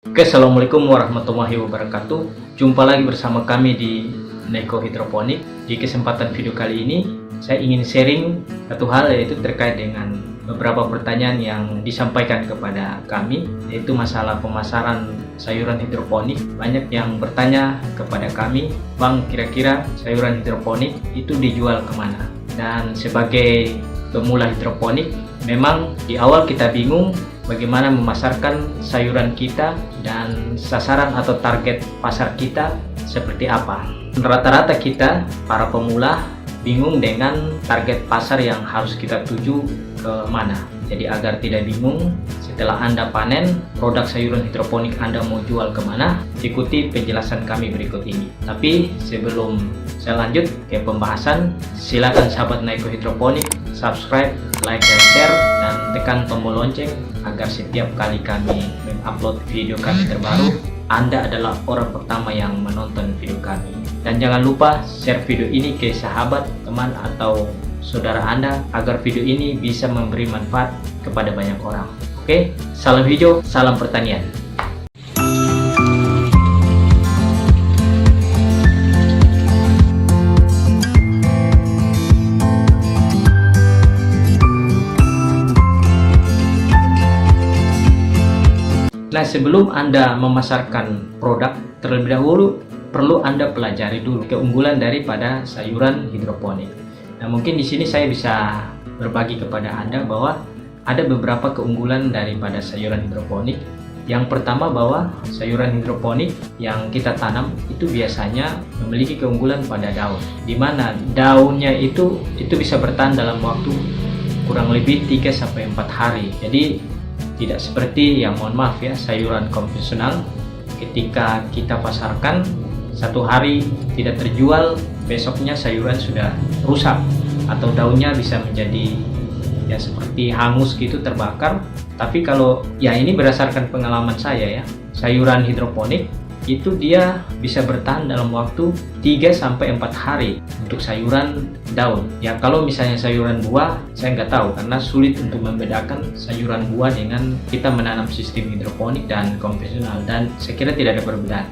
Oke, assalamualaikum warahmatullahi wabarakatuh. Jumpa lagi bersama kami di Neko Hidroponik. Di kesempatan video kali ini, saya ingin sharing satu hal, yaitu terkait dengan beberapa pertanyaan yang disampaikan kepada kami, yaitu masalah pemasaran sayuran hidroponik. Banyak yang bertanya kepada kami, Bang, kira-kira sayuran hidroponik itu dijual kemana? Dan sebagai pemula hidroponik, memang di awal kita bingung bagaimana memasarkan sayuran kita dan sasaran atau target pasar kita seperti apa. Rata-rata kita, para pemula, bingung dengan target pasar yang harus kita tuju ke mana. Jadi agar tidak bingung, setelah Anda panen produk sayuran hidroponik Anda mau jual kemana, ikuti penjelasan kami berikut ini. Tapi sebelum saya lanjut ke pembahasan, silakan sahabat Neko Hidroponik subscribe, like, dan share, dan tekan tombol lonceng agar setiap kali kami mengupload video kami terbaru, Anda adalah orang pertama yang menonton video kami. Dan jangan lupa share video ini ke sahabat, teman, atau saudara Anda agar video ini bisa memberi manfaat kepada banyak orang. Oke, salam hijau, salam pertanian. Nah, sebelum Anda memasarkan produk, terlebih dahulu perlu Anda pelajari dulu keunggulan daripada sayuran hidroponik. Nah, mungkin di sini saya bisa berbagi kepada Anda bahwa ada beberapa keunggulan daripada sayuran hidroponik. Yang pertama, bahwa sayuran hidroponik yang kita tanam itu biasanya memiliki keunggulan pada daun, di mana daunnya itu bisa bertahan dalam waktu kurang lebih 3-4 hari. Jadi tidak seperti yang, mohon maaf ya, sayuran konvensional ketika kita pasarkan satu hari tidak terjual, besoknya sayuran sudah rusak atau daunnya bisa menjadi ya seperti hangus gitu, terbakar. Tapi kalau ya, ini berdasarkan pengalaman saya ya, sayuran hidroponik itu dia bisa bertahan dalam waktu 3-4 hari untuk sayuran daun. Ya, kalau misalnya sayuran buah, saya nggak tahu karena sulit untuk membedakan sayuran buah dengan kita menanam sistem hidroponik dan konvensional, dan saya kira tidak ada perbedaan.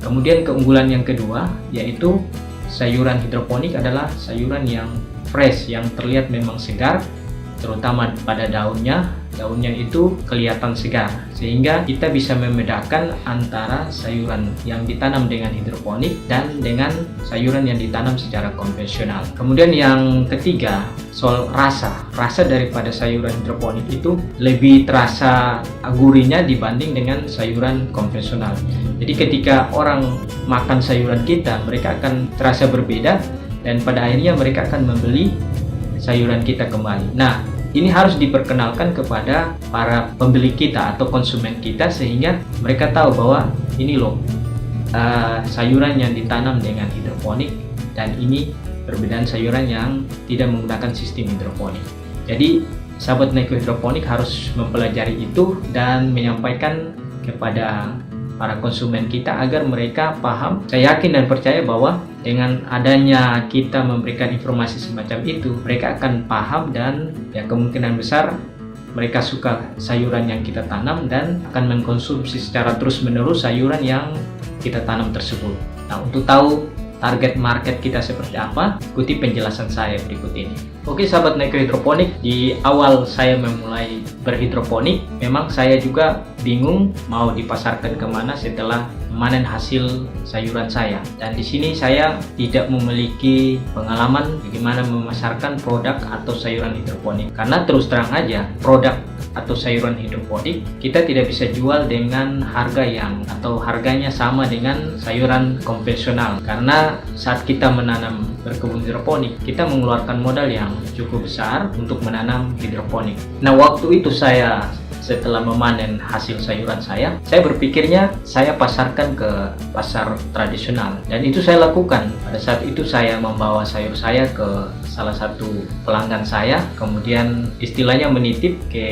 Kemudian keunggulan yang kedua, yaitu sayuran hidroponik adalah sayuran yang fresh, yang terlihat memang segar, terutama pada daunnya itu kelihatan segar, sehingga kita bisa membedakan antara sayuran yang ditanam dengan hidroponik dan dengan sayuran yang ditanam secara konvensional. Kemudian yang ketiga, soal rasa daripada sayuran hidroponik itu lebih terasa gurihnya dibanding dengan sayuran konvensional. Jadi ketika orang makan sayuran kita, mereka akan terasa berbeda, dan pada akhirnya mereka akan membeli sayuran kita kembali. Nah, ini harus diperkenalkan kepada para pembeli kita atau konsumen kita, sehingga mereka tahu bahwa ini loh sayuran yang ditanam dengan hidroponik, dan ini perbedaan sayuran yang tidak menggunakan sistem hidroponik. Jadi sahabat Neko Hidroponik harus mempelajari itu dan menyampaikan kepada para konsumen kita agar mereka paham. Saya yakin dan percaya bahwa dengan adanya kita memberikan informasi semacam itu, mereka akan paham, dan ya kemungkinan besar mereka suka sayuran yang kita tanam dan akan mengkonsumsi secara terus-menerus sayuran yang kita tanam tersebut. Nah, untuk tahu target market kita seperti apa, ikuti penjelasan saya berikut ini. Oke sahabat Neko Hidroponik, di awal saya memulai berhidroponik, memang saya juga bingung mau dipasarkan kemana setelah memanen hasil sayuran saya. Dan di sini saya tidak memiliki pengalaman bagaimana memasarkan produk atau sayuran hidroponik, karena terus terang aja, produk atau sayuran hidroponik kita tidak bisa jual dengan harga yang atau harganya sama dengan sayuran konvensional, karena saat kita menanam berkebun hidroponik, kita mengeluarkan modal yang cukup besar untuk menanam hidroponik. Nah, waktu itu saya setelah memanen hasil sayuran saya berpikirnya saya pasarkan ke pasar tradisional, dan itu saya lakukan. Pada saat itu saya membawa sayur saya ke salah satu pelanggan saya, kemudian istilahnya menitip ke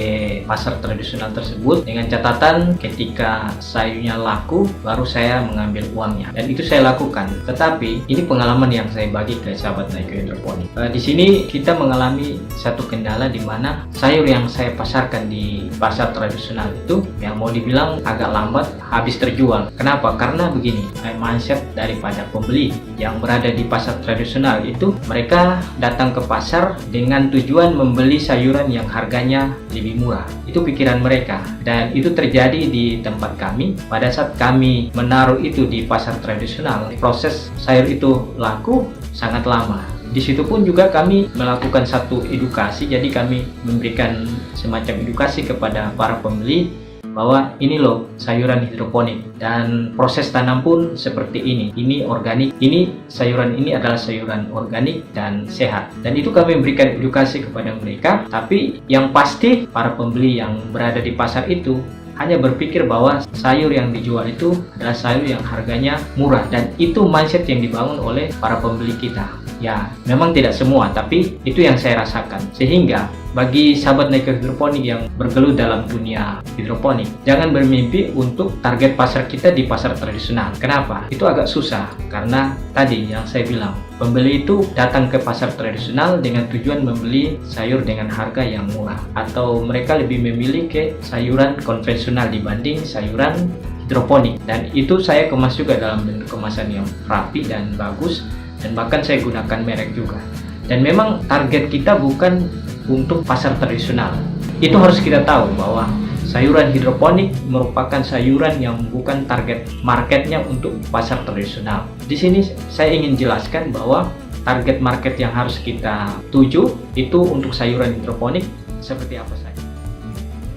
pasar tradisional tersebut dengan catatan ketika sayurnya laku baru saya mengambil uangnya, dan itu saya lakukan. Tetapi ini pengalaman yang saya bagi ke sahabat Naiko Hidroponik. Di sini kita mengalami satu kendala di mana sayur yang saya pasarkan di pasar tradisional itu yang mau dibilang agak lambat habis terjual. Kenapa? Karena begini, mindset daripada pembeli yang berada di pasar tradisional itu, mereka datang ke pasar dengan tujuan membeli sayuran yang harganya lebih murah. Itu pikiran mereka, dan itu terjadi di tempat kami. Pada saat kami menaruh itu di pasar tradisional, proses sayur itu laku sangat lama. Di situ pun juga kami melakukan satu edukasi, jadi kami memberikan semacam edukasi kepada para pembeli bahwa ini loh sayuran hidroponik, dan proses tanam pun seperti ini organik, ini sayuran ini adalah sayuran organik dan sehat. Dan itu kami memberikan edukasi kepada mereka. Tapi yang pasti para pembeli yang berada di pasar itu hanya berpikir bahwa sayur yang dijual itu adalah sayur yang harganya murah, dan itu mindset yang dibangun oleh para pembeli kita. Ya, memang tidak semua, tapi itu yang saya rasakan. Sehingga bagi sahabat Naiko Hidroponik yang bergelut dalam dunia hidroponik, jangan bermimpi untuk target pasar kita di pasar tradisional. Kenapa? Itu agak susah, karena tadi yang saya bilang, pembeli itu datang ke pasar tradisional dengan tujuan membeli sayur dengan harga yang murah, atau mereka lebih memilih ke sayuran konvensional dibanding sayuran hidroponik. Dan itu saya kemas juga dalam bentuk kemasan yang rapi dan bagus, dan bahkan saya gunakan merek juga. Dan memang target kita bukan untuk pasar tradisional. Itu harus kita tahu bahwa sayuran hidroponik merupakan sayuran yang bukan target marketnya untuk pasar tradisional. Di sini saya ingin jelaskan bahwa target market yang harus kita tuju itu untuk sayuran hidroponik seperti apa saja.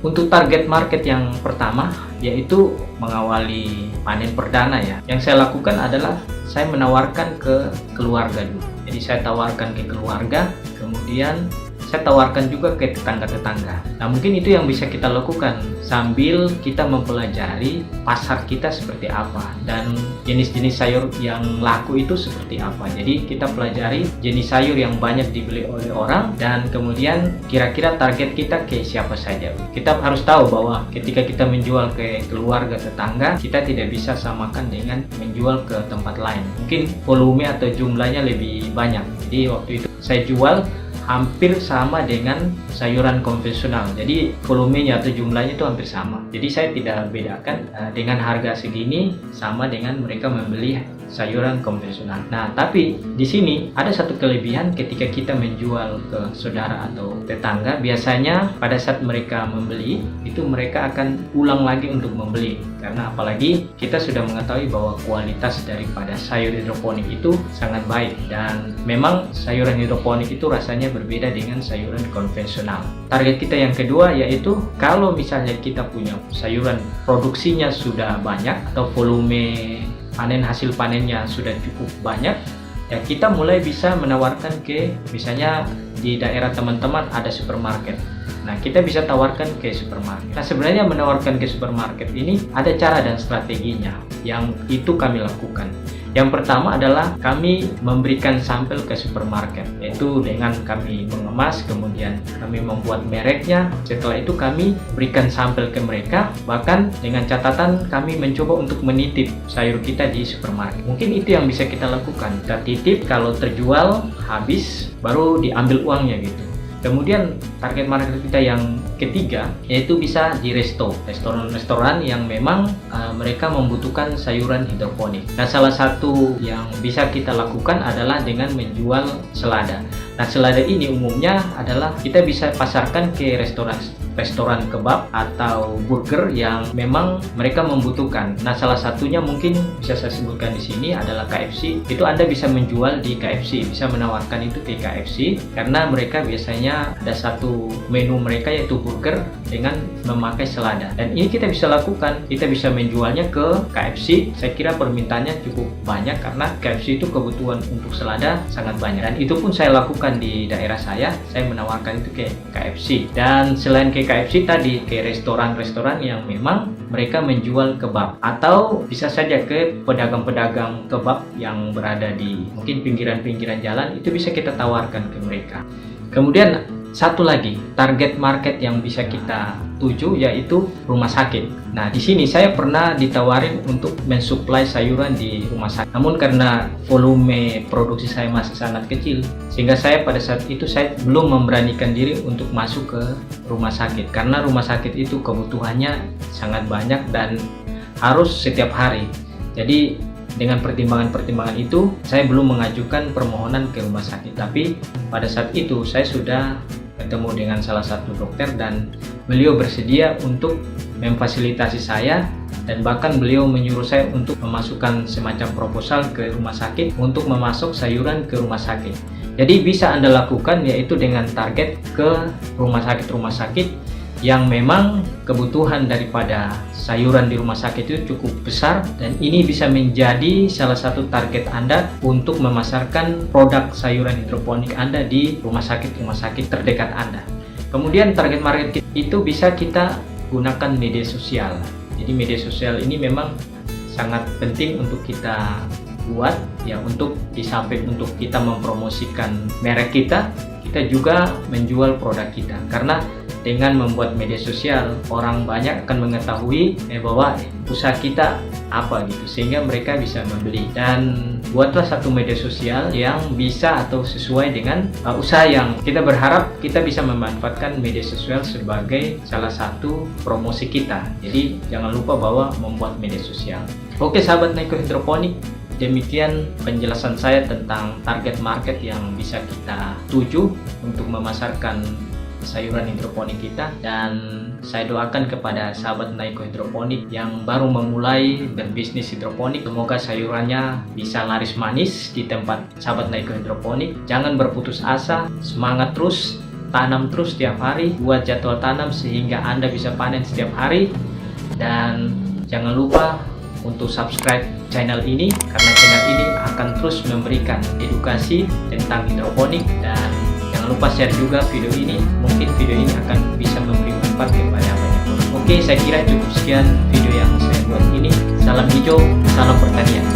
Untuk target market yang pertama yaitu mengawali panen perdana ya. Yang saya lakukan adalah saya menawarkan ke keluarga dulu. Jadi saya tawarkan ke keluarga, kemudian saya tawarkan juga ke tetangga-tetangga. Nah, mungkin itu yang bisa kita lakukan sambil kita mempelajari pasar kita seperti apa dan jenis-jenis sayur yang laku itu seperti apa. Jadi kita pelajari jenis sayur yang banyak dibeli oleh orang, dan kemudian kira-kira target kita ke siapa saja. Kita harus tahu bahwa ketika kita menjual ke keluarga, tetangga, kita tidak bisa samakan dengan menjual ke tempat lain. Mungkin volume atau jumlahnya lebih banyak. Jadi waktu itu saya jual hampir sama dengan sayuran konvensional, jadi volumenya atau jumlahnya itu hampir sama. Jadi saya tidak bedakan dengan harga segini sama dengan mereka membeli sayuran konvensional. Nah, tapi di sini ada satu kelebihan ketika kita menjual ke saudara atau tetangga. Biasanya pada saat mereka membeli itu mereka akan ulang lagi untuk membeli, karena apalagi kita sudah mengetahui bahwa kualitas daripada sayur hidroponik itu sangat baik, dan memang sayuran hidroponik itu rasanya berbeda dengan sayuran konvensional. Target kita yang kedua yaitu kalau misalnya kita punya sayuran produksinya sudah banyak atau volume hasil panennya sudah cukup banyak, ya kita mulai bisa menawarkan ke, misalnya di daerah teman-teman ada supermarket. Nah, kita bisa tawarkan ke supermarket. Nah, sebenarnya menawarkan ke supermarket ini ada cara dan strateginya yang itu kami lakukan. Yang pertama adalah kami memberikan sampel ke supermarket, yaitu dengan kami mengemas, kemudian kami membuat mereknya. Setelah itu kami berikan sampel ke mereka, bahkan dengan catatan kami mencoba untuk menitip sayur kita di supermarket. Mungkin itu yang bisa kita lakukan. Kita titip, kalau terjual habis baru diambil uangnya gitu. Kemudian target market kita yang ketiga yaitu bisa di restoran-restoran yang memang mereka membutuhkan sayuran hidroponik. Nah, salah satu yang bisa kita lakukan adalah dengan menjual selada. Nah, selada ini umumnya adalah kita bisa pasarkan ke restoran kebab atau burger yang memang mereka membutuhkan. Nah, salah satunya mungkin bisa saya sebutkan di sini adalah KFC. Itu Anda bisa menjual di KFC, bisa menawarkan itu ke KFC, karena mereka biasanya ada satu menu mereka yaitu burger dengan memakai selada. Dan ini kita bisa lakukan, kita bisa menjualnya ke KFC. Saya kira permintaannya cukup banyak karena KFC itu kebutuhan untuk selada sangat banyak. Dan itu pun saya lakukan di daerah saya menawarkan itu ke KFC. Dan selain ke KFC tadi, ke restoran-restoran yang memang mereka menjual kebab, atau bisa saja ke pedagang-pedagang kebab yang berada di mungkin pinggiran-pinggiran jalan, itu bisa kita tawarkan ke mereka. Kemudian satu lagi target market yang bisa kita tuju yaitu rumah sakit. Nah, di sini saya pernah ditawarin untuk mensuplai sayuran di rumah sakit. Namun karena volume produksi saya masih sangat kecil, sehingga saya pada saat itu saya belum memberanikan diri untuk masuk ke rumah sakit. Karena rumah sakit itu kebutuhannya sangat banyak dan harus setiap hari. Jadi dengan pertimbangan-pertimbangan itu, saya belum mengajukan permohonan ke rumah sakit. Tapi pada saat itu saya sudah ketemu dengan salah satu dokter dan beliau bersedia untuk memfasilitasi saya, dan bahkan beliau menyuruh saya untuk memasukkan semacam proposal ke rumah sakit untuk memasok sayuran ke rumah sakit. Jadi bisa Anda lakukan yaitu dengan target ke rumah sakit yang memang kebutuhan daripada sayuran di rumah sakit itu cukup besar, dan ini bisa menjadi salah satu target Anda untuk memasarkan produk sayuran hidroponik Anda di rumah sakit terdekat Anda. Kemudian target market itu bisa kita gunakan media sosial. Jadi media sosial ini memang sangat penting untuk kita buat ya, untuk di samping untuk kita mempromosikan merek kita juga menjual produk kita. Karena dengan membuat media sosial, orang banyak akan mengetahui bahwa usaha kita apa gitu, sehingga mereka bisa membeli. Dan buatlah satu media sosial yang bisa atau sesuai dengan usaha yang kita berharap kita bisa memanfaatkan media sosial sebagai salah satu promosi kita. Jadi jangan lupa bahwa membuat media sosial. Oke sahabat Naiko Hidroponik, demikian penjelasan saya tentang target market yang bisa kita tuju untuk memasarkan sayuran hidroponik kita, dan saya doakan kepada sahabat Naiko Hidroponik yang baru memulai berbisnis hidroponik, semoga sayurannya bisa laris manis di tempat sahabat Naiko Hidroponik. Jangan berputus asa, semangat terus, tanam terus setiap hari, buat jadwal tanam sehingga Anda bisa panen setiap hari. Dan jangan lupa untuk subscribe channel ini, karena channel ini akan terus memberikan edukasi tentang hidroponik. Dan jangan lupa share juga video ini, mungkin video ini akan bisa memberi manfaat kepada banyak orang. Oke, saya kira cukup sekian video yang saya buat ini. Salam hijau, salam pertanian.